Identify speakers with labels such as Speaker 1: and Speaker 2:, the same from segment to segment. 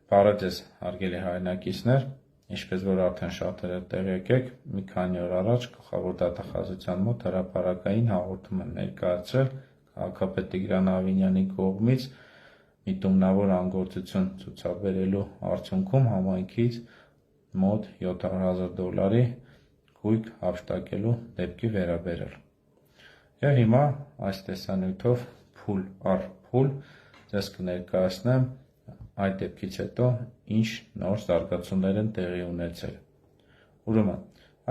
Speaker 1: Բարև ձեզ, հարգելի հայրենակիցներ, ինչպես որ արդեն շատերը տեղյակ եք, մի քանի օր առաջ Գլխավոր դատախազության մոտ հրապարակային հաղորդում եմ ներկայացրել քաղաքապետ Տիգրան Ավինյանի կողմից միտումնավոր անգործություն ցուցաբերելու արդյունքում համայնքից մոտ $700,000 գույք հափշտակելու դեպքի վերաբերյալ։ Եվ հիմա այս տեսանյութով փուլ առ փուլ ձեզ կներկայացնեմ այդ դեպքից հետո ինչ նոր զարգացումներ են տեղի ունեցել։ Ուրեմն,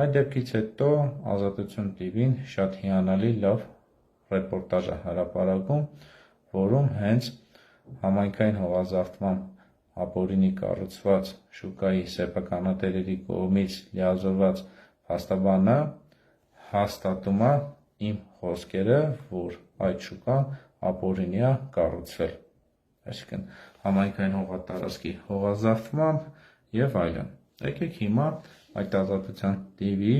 Speaker 1: այդ դեպքից հետո Ազատություն TV-ն շատ հիանալի լավ ռեպորտաժ է հրապարակում, որում հենց համայնքային հողազավթման ապօրինի կառուցված շուկայի սեփականատերերի կողմից լիազորված փաստաբանը հաստատում է իմ խոսքերը, որ այդ շուկան ապօրինի է կառուցվել, այսինքն համայնքային հողատարածքի հողազավթմամբ եւ այլն։ Եկեք հիմա այդ Ազատության TV-ի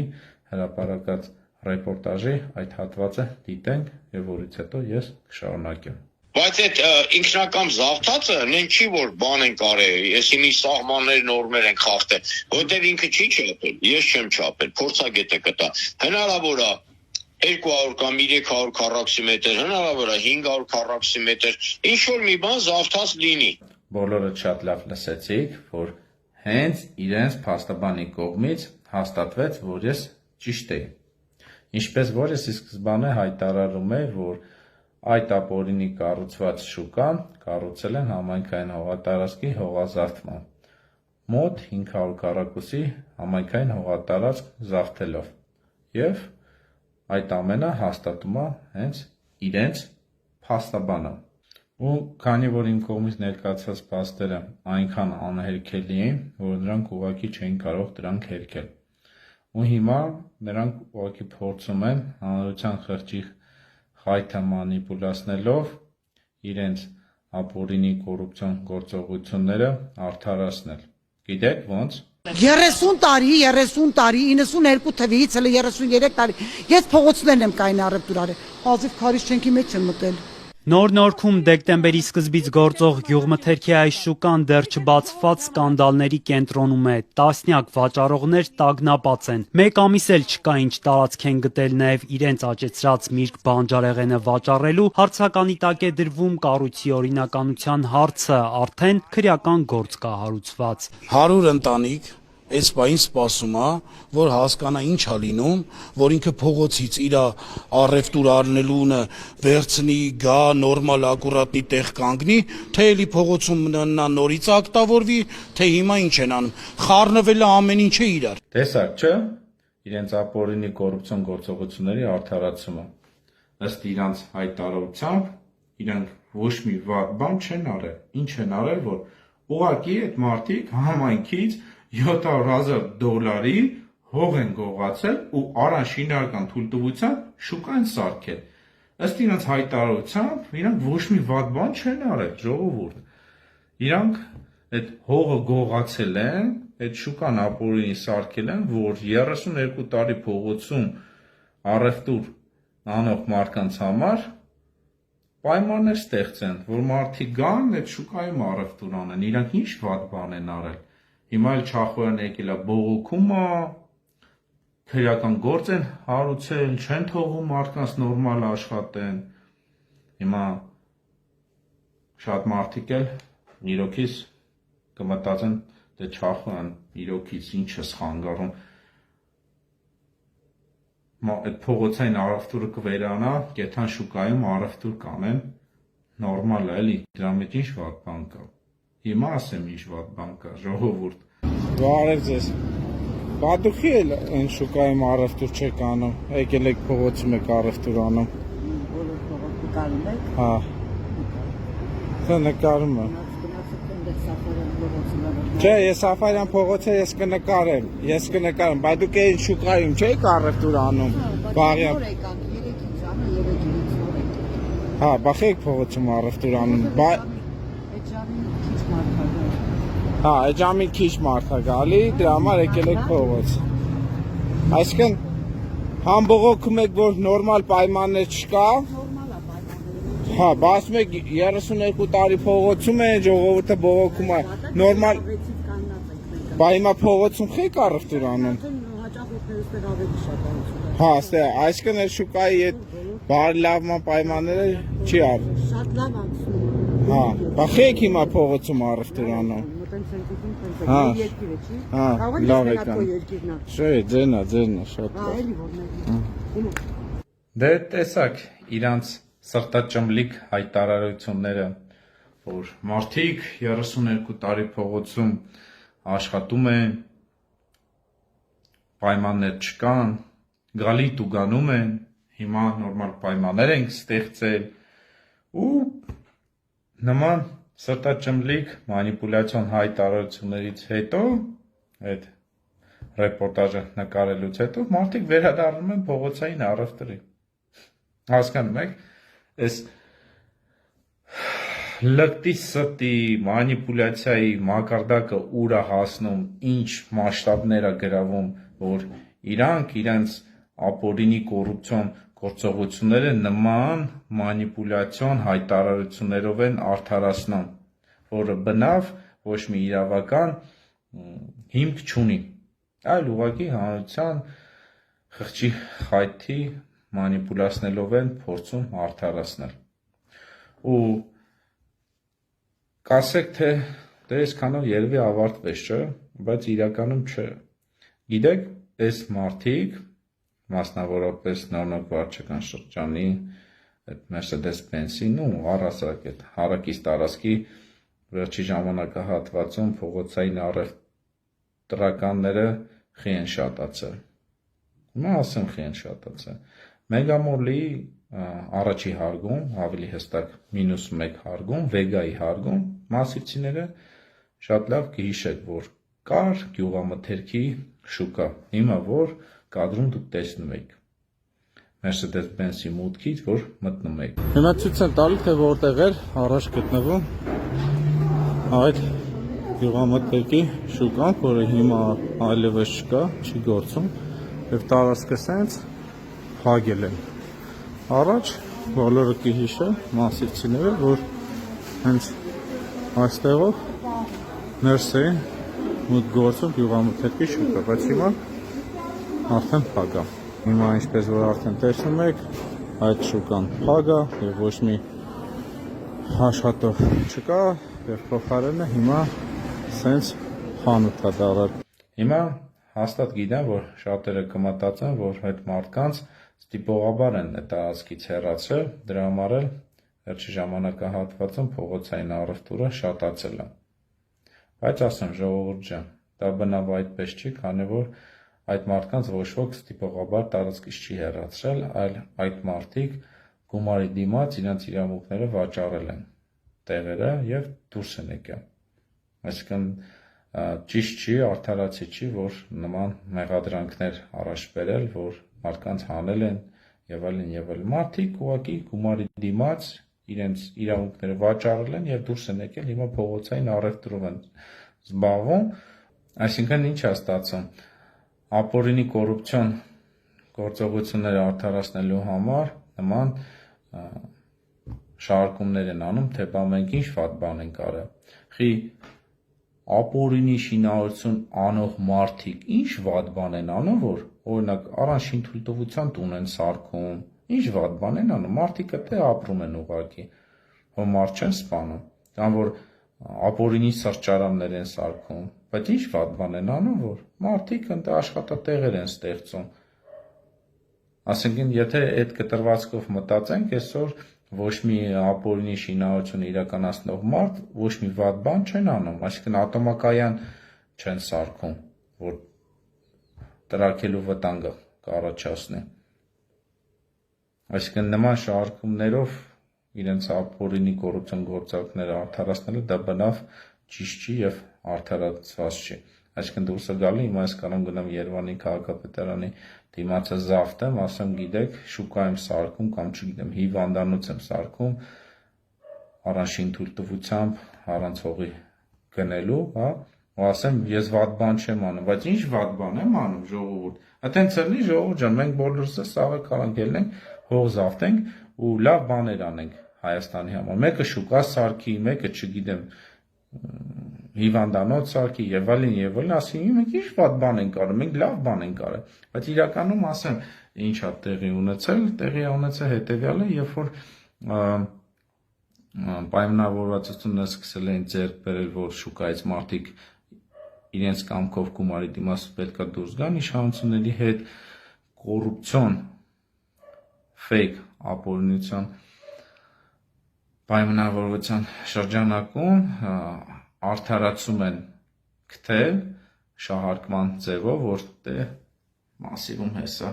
Speaker 1: հրապարակած ռեպորտաժի այդ հատվածը դիտենք եւ որից հետո ես կշարունակեմ։
Speaker 2: Բայց այդ ինքնակամ զավթածը նեն չի որ բան են կարել, եսի մի սահմաններ նորմեր են խախտել, որտեղ ինքը չի չափել, ես չեմ չափել, փորձագետը կտա։ Հնարավոր է 200 կամ 300 քառակուսիմետր, հնարավոր է 500 քառակուսիմետր, ինչ որ մի բան զավթած լինի։
Speaker 1: Բոլորը շատ լավ լսեցիք, որ հենց իրենց փաստաբանի կողմից հաստատվեց, որ ես ճիշտ էի։ Ինչպես որ ես սկզբանե հայտարարում էի, որ այդ ապօրինի կառուցված շուկան կառուցել են համայնքային հողատարածքի հողազավթմամբ, մոտ 500 քառակուսի համայնքային հողատարածք զավթելով, եւ այդ ամենը հաստատում է հենց իրենց փաստաբանը։ Ու քանի որ իմ կողմից ներկայացված փաստերը այնքան անհերքելի էին, որ նրանք ուղղակի չէին կարող դրանք հերքել։ Ու հիմա նրանք ուղղակի փորձում են հանրության խղճի խայթը մանիպուլացնելով իրենց ապօրինի կոռուպցիոն գործողությունները արդարացնել։ Գիտեք ոնց։
Speaker 3: 30 տարի, 92 թվականից հենց 33 տարի ես փողոցներն եմ կային առևտուր արել։ Ազիվ քարից չենքի մեջ եմ մտել։
Speaker 4: Նոր Նորքում դեկտեմբերի սկզբից գործող գյուղմթերքի այս շուկան դեռ չբացված սկանդալների կենտրոնում է։ Տասնյակ վաճառողներ տագնապած են։ Մեկ ամիս էլ չկա ինչ տարածք են գտել նաև իրենց աճեցրած միրգ բանջարեղենը վաճառելու, հարցականի տակ է դրվում կառույցի օրինականության հարցը, արդեն քրեական գործ կա հարուցված։
Speaker 5: 100 ընտանիք այս բային սպասում է, որ հասկանա ինչ է լինում, որ ինքը փողոցից իր առևտուր առնելունը վերցնի, գա, նորմալ ակուրատնի տեղ կանգնի, թե էլի փողոցում նա նորից ակտավորվի, թե հիմա ինչ են անում, խառնվել է ամեն ինչը իրար։
Speaker 1: Տեսակ, չէ՞, իրենց ապօրինի կոռուպցիոն գործողությունների արդարացումը։ Ըստ իրանց հայտարարությամբ, իրանք ոչ մի վատ բան չեն արել։ Ինչ են արել, որ ուղղակի այդ մարդիկ համայնքից $700,000 հող են գողացել ու առանշինական թույլտվությամբ շուկա են սարքել։ Ըստ իրանց հայտարարությամբ, իրանք ոչ մի վատ բան չեն արել, ժողովուրդ։ Իրանք այդ հողը գողացել են, այդ շուկան ապօրինի սարքել են, որ 32 տարի փողոցում առևտուր անող մարդկանց համար պայմաններ ստեղծեն, որ մարդիկ գան այդ շուկայում առևտուր անեն, իրանք ինչ վատ բան են արել։ Հիմա էլ Չախոյանը եկել է բողոքում է, քրեական գործ են հարուցել, չեն թողում մարդկանց նորմալ աշխատեն։ Հիմա շատ մարդիկ էլ իրոքից կմտածեն, դե Չախոյան իրոքից ինչ է խանգարում։ Այդ փողոցային առևտուրը կվերանա, կեթան շուկայում առևտուր կանեն, նորմալ է էլի, դրա մեջ ինչ վատ բան կա։ Հիմա ասեմ ինչ վատ բան կա, ժողովուրդ։
Speaker 6: Բարև ձեզ։ Բադուխի էլ այն շուկայում առևտուր չեք անում, եկել եք փողոցում եք առևտուր անում։
Speaker 3: Բոլոր փողոցը կարում եք։
Speaker 6: Հա։ Դա նկարում եմ։ Չէ, ես Սաֆարյան փողոցը ես կնկարեմ, բայց դուք այն շուկայում չեք առևտուր անում։ Բարյա։ Հա, բախեք փողոցում առևտուր անում։ Հա, այդ ժամին քիչ մարդ է գալի, դրա համար եկել եք փողոց։ Այսինքն համ բողոքում եք, որ նորմալ պայմաններ չկա։ Հա, ասում եք 32 տարի փողոցում է, ժողովուրդը բողոքում է։ Նորմալ, բա հիմա փողոցում խեք առևտուր անում։
Speaker 3: Հաճախորդներս ավելի շատ անցում։
Speaker 6: Հա, այսինքն այդ շուկայի այդ բարելավման պայմանները չի արվում։
Speaker 3: Շատ լավ անցնում։
Speaker 6: Հա, բա խեք հիմա փողոցում առևտուր անում։ Հա,
Speaker 3: Երկիրը չի։
Speaker 6: հա, լավ եք անում։
Speaker 3: Երկիրն է։
Speaker 6: Չէ, ձենա, շատ
Speaker 3: Հա,
Speaker 6: լավ։
Speaker 3: էլի որ։
Speaker 1: Դե տեսակ իրանց սրտաճմլիկ հայտարարությունները, որ մարդիկ 32 տարի փողոցում աշխատում են, պայմաններ չկան, գալիտ ու գանում են, հիմա նորմալ պայմաններ ենք ստեղծել ու նման սրտաճմլիկ մանիպուլյացիոն հայտարարություններից հետո, այդ ռեպորտաժը նկարելուց հետո մարդիկ վերադառնում են փողոցային առևտրի։ Հասկանում եք, այս լկտի ստի մանիպուլյացիայի մակարդակը ուր է հասնում, ինչ մասշտաբներ է գրավում, որ իրանք իրենց ապօրինի կոռուպցիոն գործողությունները նման մանիպուլյացիոն հայտարարություններով են արդարացնում, որը բնավ ոչ մի իրավական հիմք չունի, այլ ուղղակի հանրության խղճի խայթի մանիպուլացնելով են փորձում արդարացնել։ Ու կասեք թե դե այսքանով երևի ավարտվեց, չէ, բայց իրականում չէ։ Գիտեք, այս մարդիկ, մասնավորապես Նորնոկ վարչական շրջանի այդ Mercedes-Benz-ին ու առասարակ այդ հարակից տարածքի վերջի ժամանակահատվածում փողոցային առևտրականները խի են շատացել։ Հիմա ասեմ խի են շատացել։ Մեգամոլի առաջի հարգում, ավելի հստակ -1 հարգում, Վեգայի հարգում, մասիվցիները շատ լավ կհիշեք, որ կար գյուղամթերքի շուկա, հիմա որ կադրում դուք տեսնում եք Mercedes-Benz-ի մուտքից, որ մտնում եք։
Speaker 6: Հիմա ցույց եմ տալի, թե որտեղ էր առաջ գտնվում այդ գյուղամթերքի շուկան, որը հիմա այլևս չկա, չի գործում, եւ տարածքը սենց փակել են։ Առաջ բոլորը կհիշեն մասիվցիները, որ հենց այստեղով ներս էին մուտք գործում գյուղամթերքի շուկա, բայց հիմա արդեն փակ է։ Հիմա ինչպես որ արդեն տեսնում եք, այդ շուկան փակ է եւ ոչ մի աշխատող չկա եւ փոխարենը հիմա սենց խանութ է դառել։
Speaker 1: Հիմա հաստատ գիտեմ, որ շատերը կմտածեն, որ այդ մարդկանց ստիպողաբար են տարածքից հեռացել, դրա համար էլ վերջի ժամանակահատվածում փողոցային առևտուրը շատացել է։ Բայց ասեմ, ժողովուրդ ջան, դա բնավ այդպես չի, քանի որ այդ մարդկանց ոչ ոք ստիպողաբար տարածքից չի հեռացրել, այլ այդ մարդիկ գումարի դիմաց իրենց իրավունքները վաճառել են տեղերը եւ դուրս են եկել։ Այսինքն ճիշտ չի, արդարացի չի, որ նման մեղադրանքներ առաջ բերել, որ մարդկանց հանել են եւ այլն մարդիկ ուղղակի գումարի դիմաց իրենց իրավունքները վաճառել են եւ դուրս են եկել, հիմա փողոցային առևտրով են զբաղվում, այսինքն ինչ է ստացվում, ապօրինի կոռուպցիոն գործողությունները արդարացնելու համար նման շարքումներ են անում, թե բա մենք ինչ վատ բան ենք արել։ Խի ապօրինի շինարարություն անող մարդիկ ինչ վատ բան են անում, որ օրինակ առանց թույլտվության տուն են սարքում, ինչ վատ բան են անում, մարդիկը թե ապրում են ուղղակի, որ մարդ չեն սպանում, կամ որ ապօրինի սրճարաններ են սարքում, բայց ինչ վատ բան են անում, որ մարդիկ ընդ աշխատատեղեր են ստեղծում։ Ասենք եթե այդ կտրվածքով մտածենք, այսօր ոչ մի ապօրինի շինարարություն իրականացնող մարդ ոչ մի վատ բան չեն անում, այսինքն ատոմակայան չեն սարքում, որ տրաքելու վտանգը կառաջացնի։ Այսինքն նման շարքումներով իրենց ապօրինի կոռուպցիոն գործարքները արդարացնելը դա բնավ ճիշտ չի եւ արդարացված չի։ Այսինքն դուրս է գալի, հիմա ես կարող գնամ Երևանի քաղաքապետարանի դիմացը զավթեմ, ասեմ գիտեք, շուկա եմ սարքում կամ չգիտեմ, հիվանդանոց եմ սարքում, առանց թույլտվությամբ, առանց հողի գնելու, հա, ու ասեմ ես վատ բան չեմ անում, բայց ինչ վատ բան եմ անում, ժողովուրդ։ Այդտենց էլի ժողովուրդ ջան, մենք բոլորս սաղը կարող ելնենք, հող զավթենք ու լավ բաներ անենք Հայաստանի համար։ Մեկը շուկա սարքի, մեկը չգիտեմ հիվանդանոց սարքի եւ այլն, ասին մենք ինչ վատ բան ենք արել, մենք լավ բան ենք արել, բայց իրականում ասեմ ինչ է տեղի ունեցել, տեղի է ունեցել հետեւյալը, երբ որ պայմանավորվածությունը սկսել են ձեռք բերել, որ շուկայից մարդիկ իրենց կամքով գումարի դիմաց պետքա դուրս գան, իշխանությունների հետ կոռուպցիոն fake ապօրինության պայմանավորվածության շրջանակում արդարացում են գտել շահարկման ձևով, որ դե մասիվում հեսա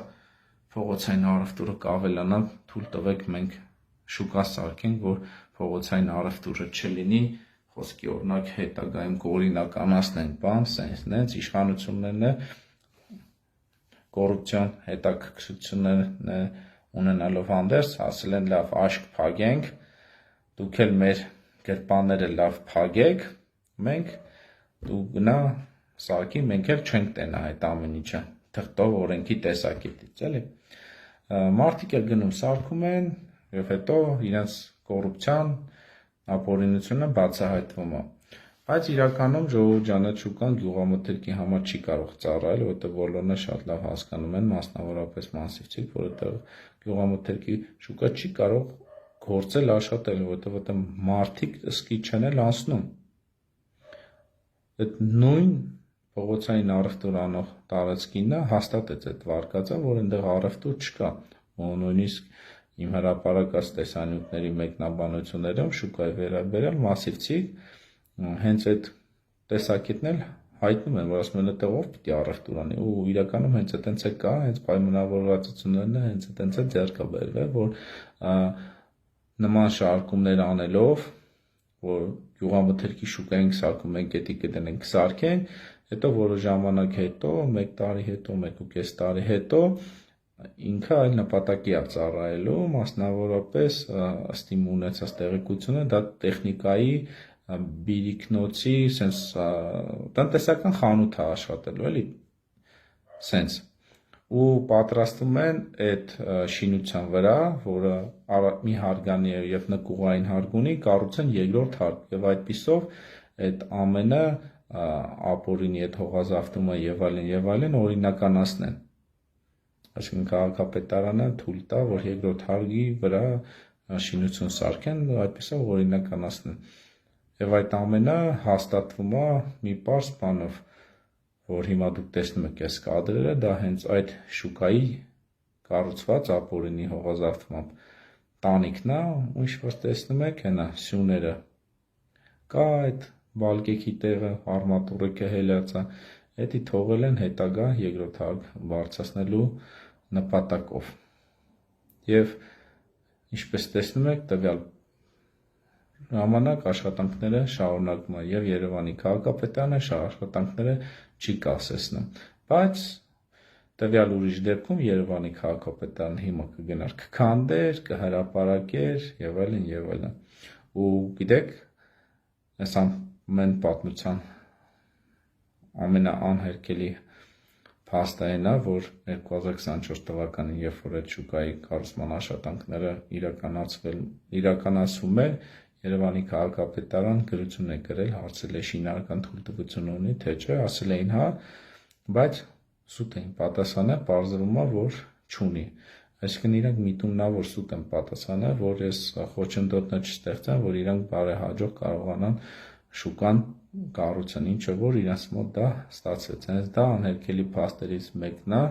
Speaker 1: փողոցային առևտուրը կավելանա, թույլ տվեք մենք շուկա սարքենք, որ փողոցային առևտուրը չլինի, խոսքի օրինակ հետագայում կօրինականացնեն բան, սենց իշխանություններն է կոռուպցիոն հետաքրքրություններ ունենալով հանդերձ, ասել են լավ աշկ փագենք, դուք էլ մեր գրպանները լավ փագեք, մենք դու գնա սարքի, մենք էլ չենք տենա այդ ամեն ինչը, թղթով օրենքի տեսակետից, էլի։ Մարդիկ էլ գնում սարքում են, եւ հետո իրենց կոռուպցիան ապօրինությունը բացահայտվում է։ Բայց իրականում ժողովուրդ ջան, այդ շուկան գյուղամթերքի համար չի կարող ծառայել, որովհետեւ բոլորն շատ լավ հասկանում են, մասնավորապես մասիվցիք, որովհետեւ գյուղամթերքի շուկա չի կարող գործել, աշխատել, որովհետեւ մարդիկ սկի չեն էլ անցնում։ Այդ նույն փողոցային առևտուր անող տարածքինը հաստատեց այդ վարկածը, որ այնտեղ առևտուր չկա, նույնիսկ իմ հրապարակած տեսանյութերի մեկնաբանություններում շուկայի վերաբերյալ մասիվցիք հենց այդ տեսակետն էլ հայտնում են, որ ասում են այդտեղ ով պիտի առևտուր անի, ու իրականում հենց այդտենց է կա, հենց պայմանավորվածություններն է հենց այդտենց է ձեռքը բերվել, որ նման շարքումներ անելով, որ գյուղամթերքի շուկային սարքում մենք էդի կդնենք սարքենք, հետո որոշ ժամանակ հետո, 1 տարի հետո, 1.5 տարի հետո ինքը այլ նպատակի է ծառայելու, մասնավորապես ըստ իմ ունեցած տեղեկությունը դա տեխնիկայի բիրիկնոցի sense տնտեսական խանութ է աշխատելու, էլի sense ու պատրաստում են այդ շինության վրա, որը մի հարգանի է եւ նկուղային հարկ ունի, կառուցեն երկրորդ հարկ եւ այդպիսով այդ ամենը ապօրինի այդ հողազավթումը եւ այլն օրինականացնեն։ Այսինքն քաղաքապետարանը թույլ տա, որ երկրորդ հարգի վրա շինություն սարքեն, այդպեսով օրինականացնեն։ Եվ այդ ամենը հաստատվում է մի պարզ բանով, որ հիմա դուք տեսնում եք այս կադրերը, դա հենց այդ շուկայի կառուցված ապօրինի հողազավթմամբ տանիքն է, ու ինչ որ տեսնում եք, հենա սյուները կա այդ բալկեքի տեղը, արմատուրը հելած է, Էդի թողել են հետագա երկրորդ հարկ բարձրացնելու նպատակով։ Եվ ինչպես տեսնում եք, տվյալ ժամանակ աշխատանքները շարունակվում են եւ Երևանի քաղաքապետարանը աշխատանքները չի կասեցնում։ Բայց տվյալ ուրիշ դեպքում Երևանի քաղաքապետարան հիմա կգնար կքանդեր, կհրապարակեր եւ այլն։ Ու գիտեք, այս ամեն պատմության ամենաանհերքելի փաստային է, որ 2024 թվականին, երբ որ այդ շուկայի կառուցման աշխատանքները իրականացվում է, Երևանի քաղաքապետարան գրություն է գրել, հարցել է շինարարական թույլտվություն ունի, թե չէ, ասել էին հա, բայց սուտ էին պատասխանել, պարզվում է, որ չունի։ Այսինքն իրանք միտումն է, որ սուտ են պատասխանել, որ այս խոչընդոտը չստեղծեն, որ իրանք բարեհաջող կարողանան շուկան կառուցեն, ինչը որ իրենց մոտ դա ստացվեց։ Հենց դա անհերքելի փաստերից մեկն է,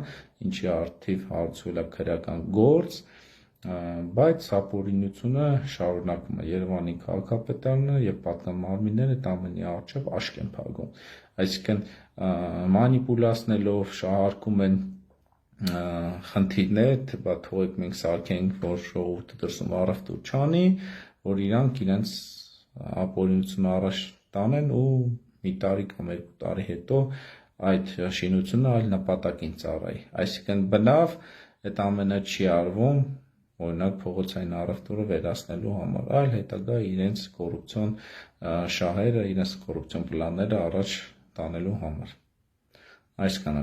Speaker 1: ինչի արդիվ հարցուել է քրեական գործ, բայց ապօրինությունը շարունակվում է։ Երևանի քաղաքապետարանը եւ պատգամարմինները այդ ամենի առջեւ աշկ են փակում։ Այսինքն մանիպուլացնելով շահարկում են խնդիրներ, թե բա թողեք մենք սարքենք, որ ժողովուրդը դրսում առևտուր չանի, որ իրանք իրենց ապօրինությունը առաջ տանեն ու մի տարի կամ 2 տարի հետո այդ շինությունը այլ նպատակին ծառայի։ Այսինքն բնավ այդ ամենը չի արվում, օրինակ փողոցային առևտուրը վերացնելու համար, այլ հետագա իրենց կոռուպցիոն շահերը, իրենց կոռուպցիոն պլանները առաջ տանելու համար։ Այսքանը